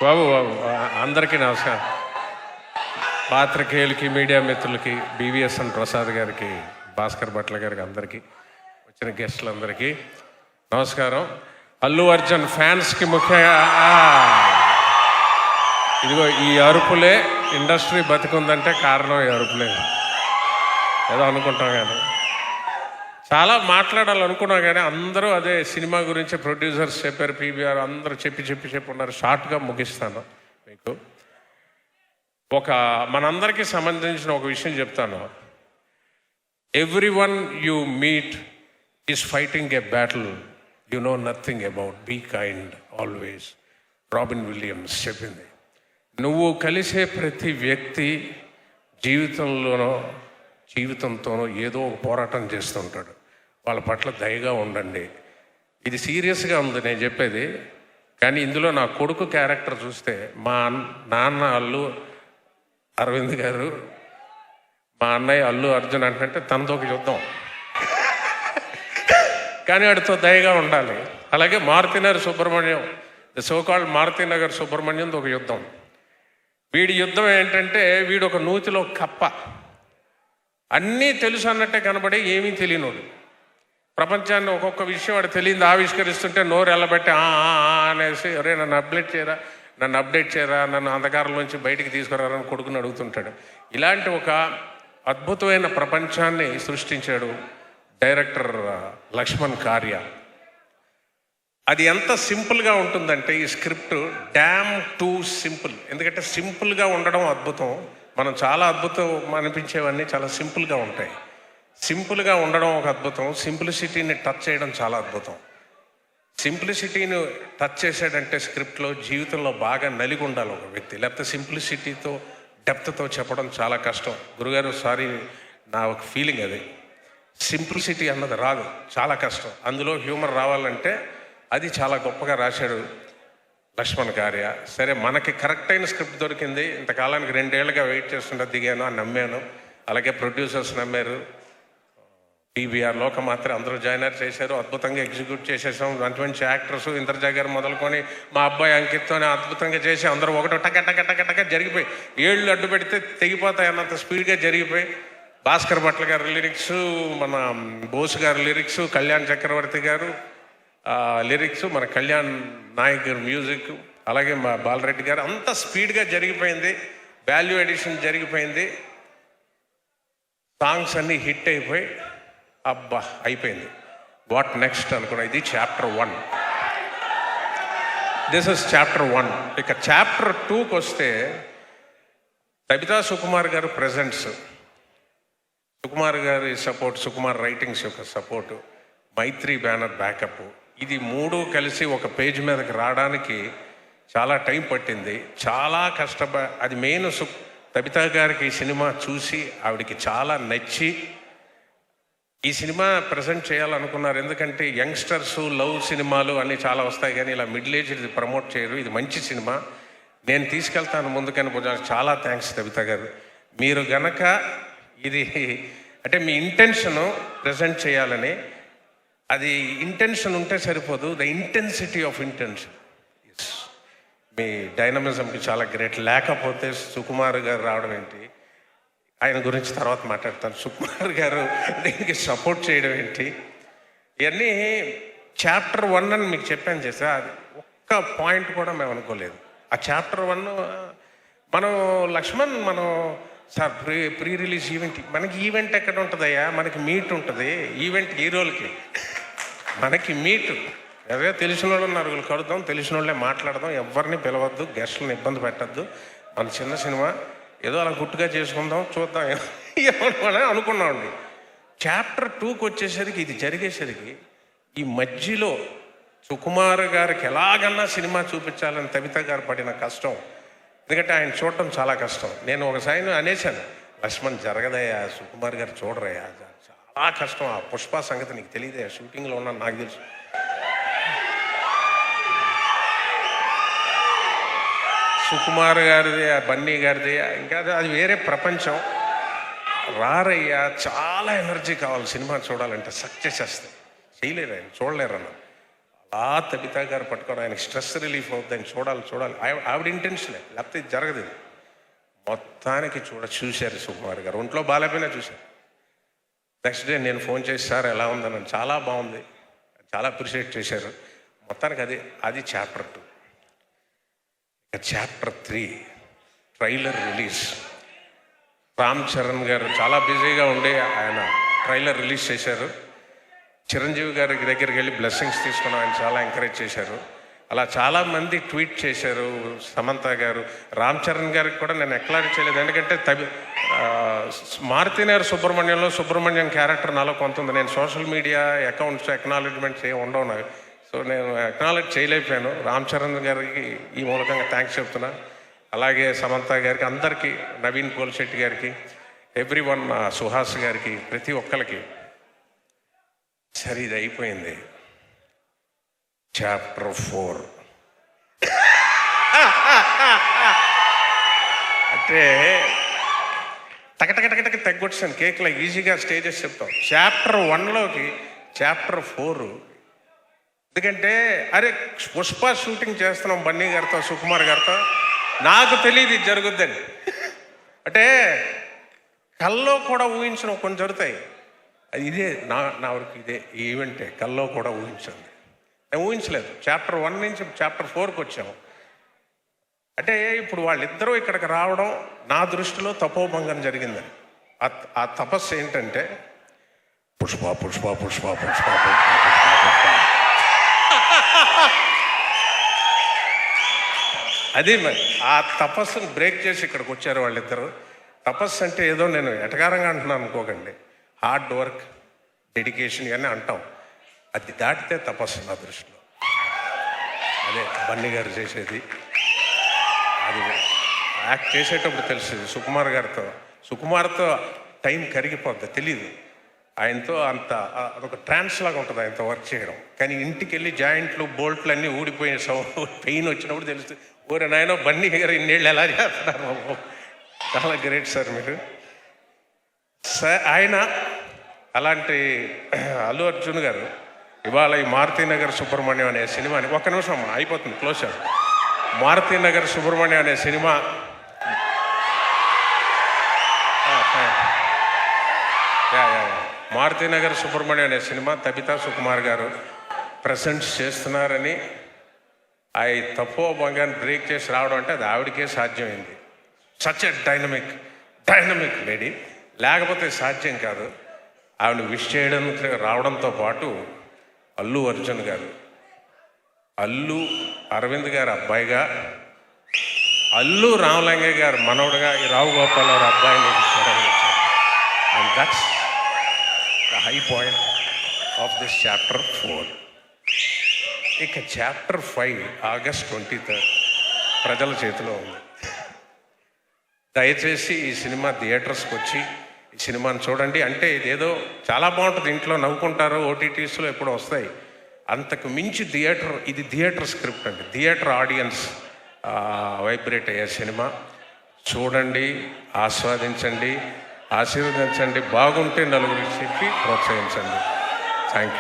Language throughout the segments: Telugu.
బాబు బాబు అందరికీ నమస్కారం. పాత్రికేయులకి, మీడియా మిత్రులకి, BVSN ప్రసాద్ గారికి, భాస్కర్ భట్ల గారికి, అందరికీ, వచ్చిన గెస్టులందరికీ నమస్కారం. అల్లు అర్జున్ ఫ్యాన్స్కి ముఖ్యంగా ఇదిగో ఈ అరుపులే ఇండస్ట్రీ బతికుందంటే కారణం ఈ అరుపులే. ఏదో అనుకుంటాం కానీ చాలా మాట్లాడాలనుకున్నా కానీ అందరూ అదే సినిమా గురించి ప్రొడ్యూసర్స్ చెప్పారు, PBR అందరూ చెప్పి ఉన్నారు. షార్ట్గా ముగిస్తాను. మీకు మనందరికీ సంబంధించిన ఒక విషయం చెప్తాను. Everyone you meet is fighting a battle you know nothing about. Be kind always. Robin Williams చెప్పింది. నువ్వు కలిసే ప్రతి వ్యక్తి జీవితంతోనో ఏదో ఒక పోరాటం చేస్తుంటాడు. వాళ్ళ పట్ల దయగా ఉండండి. ఇది సీరియస్గా ఉంది నేను చెప్పేది, కానీ ఇందులో నా కొడుకు క్యారెక్టర్ చూస్తే మా నాన్న అల్లు అరవింద్ గారు, మా అన్నయ్య అల్లు అర్జున్ అంటే తనతో ఒక యుద్ధం, కానీ వాడితో దయగా ఉండాలి. అలాగే మారుతినగర్ సుబ్రహ్మణ్యం, ద సోకాల్డ్ మారుతినగర్ సుబ్రహ్మణ్యంతో ఒక యుద్ధం. వీడి యుద్ధం ఏంటంటే వీడు ఒక నూతిలో కప్ప, అన్నీ తెలుసు అన్నట్టే కనబడి ఏమీ తెలియనోడు. ప్రపంచాన్ని ఒక్కొక్క విషయం వాడు తెలియదు ఆవిష్కరిస్తుంటే నోరు ఎల్లబెట్టి అనేసి అరే నన్ను అప్డేట్ చేయరా, నన్ను అంధకారంలోంచి బయటికి తీసుకురారని కొడుకుని అడుగుతుంటాడు. ఇలాంటి ఒక అద్భుతమైన ప్రపంచాన్ని సృష్టించాడు డైరెక్టర్ లక్ష్మణ్ కార్య. అది ఎంత సింపుల్గా ఉంటుందంటే ఈ స్క్రిప్ట్ డ్యామ్ టూ సింపుల్. ఎందుకంటే సింపుల్గా ఉండడం అద్భుతం. మనం చాలా అద్భుతం అనిపించేవన్నీ చాలా సింపుల్గా ఉంటాయి. సింపుల్గా ఉండడం ఒక అద్భుతం. సింప్లిసిటీని టచ్ చేయడం చాలా అద్భుతం. సింప్లిసిటీని టచ్ చేసాడంటే స్క్రిప్ట్లో జీవితంలో బాగా నలిగి ఉండాలి ఒక వ్యక్తి, లేకపోతే సింప్లిసిటీతో డెప్త్తో చెప్పడం చాలా కష్టం. గురుగారు సారీ, నా ఒక ఫీలింగ్ అది. సింప్లిసిటీ అన్నది రాదు, చాలా కష్టం. అందులో హ్యూమర్ రావాలంటే అది చాలా గొప్పగా రాశాడు లక్ష్మణ్ కార్య. సరే, మనకి కరెక్ట్ అయిన స్క్రిప్ట్ దొరికింది. ఇంతకాలానికి 2 ఏళ్ళుగా వెయిట్ చేస్తుంటే దిగాను, నమ్మాను. అలాగే ప్రొడ్యూసర్స్ నమ్మారు, PBR లోకమాత్ర అందరూ జాయినర్ చేశారు, అద్భుతంగా ఎగ్జిక్యూట్ చేసేసాం. మంచి యాక్టర్స్ ఇంద్రజా గారు మొదలుకొని మా అబ్బాయి అంకిత్తోనే అద్భుతంగా చేసి అందరూ ఒకటో టక జరిగిపోయి, ఏళ్ళు అడ్డు పెడితే తెగిపోతాయి అన్నంత స్పీడ్గా జరిగిపోయి, భాస్కర్ భట్ల గారు లిరిక్స్, మన బోస్ గారు లిరిక్స్, కళ్యాణ్ చక్రవర్తి గారు లిరిక్స్, మన కళ్యాణ్ నాయక్ గారు మ్యూజిక్, అలాగే మా బాలరెడ్డి గారు, అంత స్పీడ్గా జరిగిపోయింది. వాల్యూ ఎడిషన్ జరిగిపోయింది. సాంగ్స్ అన్నీ హిట్ అయిపోయి అబ్బా అయిపోయింది. వాట్ నెక్స్ట్ అనుకున్నా. ఇది చాప్టర్ 1. This is chapter 1. ఇక చాప్టర్ 2కి వస్తే తబితా సుకుమార్ గారు ప్రెజెంట్స్, సుకుమార్ గారి సపోర్ట్, సుకుమార్ రైటింగ్స్ యొక్క సపోర్టు, మైత్రి బ్యానర్ బ్యాకప్, ఇది 3 కలిసి ఒక పేజ్ మీదకి రావడానికి చాలా టైం పట్టింది. చాలా అది మెయిన్ తబితా గారికి ఈ సినిమా చూసి ఆవిడికి చాలా నచ్చి ఈ సినిమా ప్రజెంట్ చేయాలనుకున్నారు. ఎందుకంటే యంగ్స్టర్స్ లవ్ సినిమాలు అన్నీ చాలా వస్తాయి, కానీ ఇలా మిడిల్ ఏజ్ ఇది ప్రమోట్ చేయరు. ఇది మంచి సినిమా, నేను తీసుకెళ్తాను ముందుకని భుజానికి. చాలా థ్యాంక్స్ తబితా గారు. మీరు గనక ఇది అంటే మీ ఇంటెన్షను ప్రజెంట్ చేయాలని, అది ఇంటెన్షన్ ఉంటే సరిపోదు, ద ఇంటెన్సిటీ ఆఫ్ ఇంటెన్షన్. మీ డైనమిజంకి చాలా గ్రేట్. లేకపోతే సుకుమార్ గారు రావడం ఏంటి, ఆయన గురించి తర్వాత మాట్లాడతాను. సుకుమార్ గారు దీనికి సపోర్ట్ చేయడం ఏంటి, ఇవన్నీ చాప్టర్ 1 అని మీకు చెప్పాను చేసా. అది ఒక్క పాయింట్ కూడా మేము అనుకోలేదు. ఆ చాప్టర్ 1 మనం Laxman sir pre release event, మనకి ఈవెంట్ ఎక్కడ ఉంటుందయ్యా, మనకి మీట్ ఉంటుంది. ఈవెంట్ హీరోలకి, మనకి మీటు. అదే తెలిసిన వాళ్ళు నరుగులు కడుద్దాం, తెలిసిన వాళ్ళే మాట్లాడదాం, ఎవరిని పిలవద్దు, గెస్టులను ఇబ్బంది పెట్టద్దు. మన చిన్న సినిమా ఏదో అలా గుట్టుగా చేసుకుందాం, చూద్దాం ఏమన్నా అనుకున్నామండి. చాప్టర్ 2కి వచ్చేసరికి, ఇది జరిగేసరికి ఈ మధ్యలో సుకుమార్ గారికి ఎలాగన్నా సినిమా చూపించాలని తబితా గారు పడిన కష్టం, ఎందుకంటే ఆయన చూడటం చాలా కష్టం. నేను ఒకసారి అనేశాను, లక్ష్మణ్ జరగదయ్యా, సుకుమార్ గారు చూడరయ్యా, చాలా కష్టం. ఆ పుష్ప సంగతి నీకు తెలియదయ్యా, షూటింగ్లో ఉన్నాను నాకు తెలుసు. సుకుమార్ గారిది, బన్నీ గారిది, ఇంకా అది వేరే ప్రపంచం. రారయ్యా, చాలా ఎనర్జీ కావాలి సినిమా చూడాలంటే, సక్సెస్ చేస్తే చేయలేరు, ఆయన చూడలేరు అన్న. తబితా గారు పట్టుకోవడం, ఆయనకి స్ట్రెస్ రిలీఫ్ అవుతుంది, ఆయన చూడాలి. ఆవిడ ఇంటెన్షనే, లేకపోతే ఇది జరగదు. ఇది మొత్తానికి చూశారు సుకుమార్ గారు, ఒంట్లో బాగాలేకపోయినా చూశారు. నెక్స్ట్ డే నేను ఫోన్ చేసి, సార్ ఎలా ఉందని, చాలా బాగుంది, చాలా అప్రిషియేట్ చేశారు. మొత్తానికి అది chapter 2. Chapter 3 trailer release. Ram Charan గారు చాలా బిజీగా ఉండి ఆయన ట్రైలర్ రిలీజ్ చేశారు. చిరంజీవి గారి దగ్గరికి వెళ్ళి బ్లెస్సింగ్స్ తీసుకుని ఆయన చాలా ఎంకరేజ్ చేశారు. అలా చాలామంది ట్వీట్ చేశారు. సమంత గారు, రామ్ చరణ్ గారికి కూడా నేను ఎక్లాడ్ చేయలేదు, ఎందుకంటే మారుతినగర్ సుబ్రహ్మణ్యం క్యారెక్టర్ నాలో కొంత ఉంది. నేను సోషల్ మీడియా అకౌంట్స్ ఎక్నాలెడ్జ్మెంట్స్ ఏమి ఉండవు నాకు, సో నేను ఎక్నాలెడ్జ్ చేయలేకపోయాను. రామ్ చరణ్ గారికి ఈ మూలకంగా థ్యాంక్స్ చెప్తున్నా. అలాగే సమంత గారికి, అందరికీ, నవీన్ పోల్శెట్టి గారికి, ఎవ్రీవన్, సుహాస్ గారికి, ప్రతి ఒక్కరికి. సరే, ఇది అయిపోయింది. చాప్టర్ 4 అంటే టకటకటకటకి తగ్గొచ్చాను కేక్లో, ఈజీగా స్టేజెస్ చెప్తాం. చాప్టర్ 1లోకి చాప్టర్ 4, ఎందుకంటే అరే పుష్ప షూటింగ్ చేస్తున్నాం బన్నీ గారితో, సుకుమార్ గారితో, నాకు తెలియదు ఇది జరుగుద్దని. అంటే కల్లో కూడా ఊహించిన కొన్ని జరుగుతాయి. ఇదే నా వరకు ఇదే ఈవెంటే, కల్లో కూడా ఊహించింది. నేను ఊహించలేదు. చాప్టర్ 1 నుంచి చాప్టర్ 4కి వచ్చాము. అంటే ఇప్పుడు వాళ్ళిద్దరూ ఇక్కడికి రావడం నా దృష్టిలో తపోభంగం జరిగిందని. ఆ తపస్సు ఏంటంటే పుష్ప పుష్ప పుష్ప పుష్ప పుష్ప. అది మరి ఆ తపస్సును బ్రేక్ చేసి ఇక్కడికి వచ్చారు వాళ్ళిద్దరు. తపస్సు అంటే ఏదో నేను ఎటకారంగా అంటున్నాను అనుకోకండి, హార్డ్ వర్క్, డెడికేషన్ ఇవన్నీ అంటాం. అది దాటితే తపస్సు నా దృష్టిలో. అదే బన్నీ గారు చేసేది. అది యాక్ట్ చేసేటప్పుడు తెలిసింది. సుకుమార్తో టైం కరిగిపోద్ది, తెలీదు. ఆయనతో అంత అదొక ట్రాన్స్ లాగా ఉంటుంది ఆయనతో వర్క్ చేయడం. కానీ ఇంటికి వెళ్ళి జాయింట్లు బోల్ట్లు అన్నీ ఊడిపోయిన పెయిన్ వచ్చినప్పుడు తెలుస్తుంది, ఓరే నాయనో బన్నీ గారు ఇన్నేళ్ళు ఎలా చేస్తున్నారు. చాలా గ్రేట్ సార్ మీరు. సార్ ఆయన అలాంటి అల్లు అర్జున్ గారు ఇవాళ ఈ మారుతినగర్ సుబ్రహ్మణ్యం అనే సినిమాని, ఒక్క నిమిషం అయిపోతుంది, క్లోజ్ చేస్తాం. మారుతినగర్ సుబ్రహ్మణ్యం అనే సినిమా మారుతినగర్ సుబ్రహ్మణ్యం అనే సినిమా తబితా సుకుమార్ గారు ప్రజెంట్స్ చేస్తున్నారని, ఆ తపోభంగాన్ని బ్రేక్ చేసి రావడం అంటే అది ఆవిడకే సాధ్యమైంది. సచ్ ఎ డైనమిక్ లేడీ, లేకపోతే సాధ్యం కాదు. ఆవిడ విష్ చేయడానికి రావడంతో పాటు అల్లు అర్జున్ గారు, అల్లు అరవింద్ గారు అబ్బాయిగా, అల్లు రామలింగయ్య గారు మనవడుగా, ఈ రావు గోపాలరావు అబ్బాయిని and that's the high point of this chapter 4. ఇక చాప్టర్ 5 ఆగస్ట్ 23 ప్రజల చేతిలో ఉంది. దయచేసి ఈ సినిమా థియేటర్స్కి వచ్చి ఈ సినిమాని చూడండి. అంటే ఇదేదో చాలా బాగుంటుంది, ఇంట్లో నవ్వుకుంటారు, ఓటీటీస్లో ఎప్పుడో వస్తాయి. అంతకు మించి ఇది థియేటర్ స్క్రిప్ట్ అండి, థియేటర్ ఆడియన్స్ వైబ్రేట్ అయ్యే సినిమా. చూడండి, ఆస్వాదించండి, ఆశీర్వదించండి, బాగుంటే నలుగురికి చెప్పి ప్రోత్సహించండి. Thank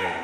you.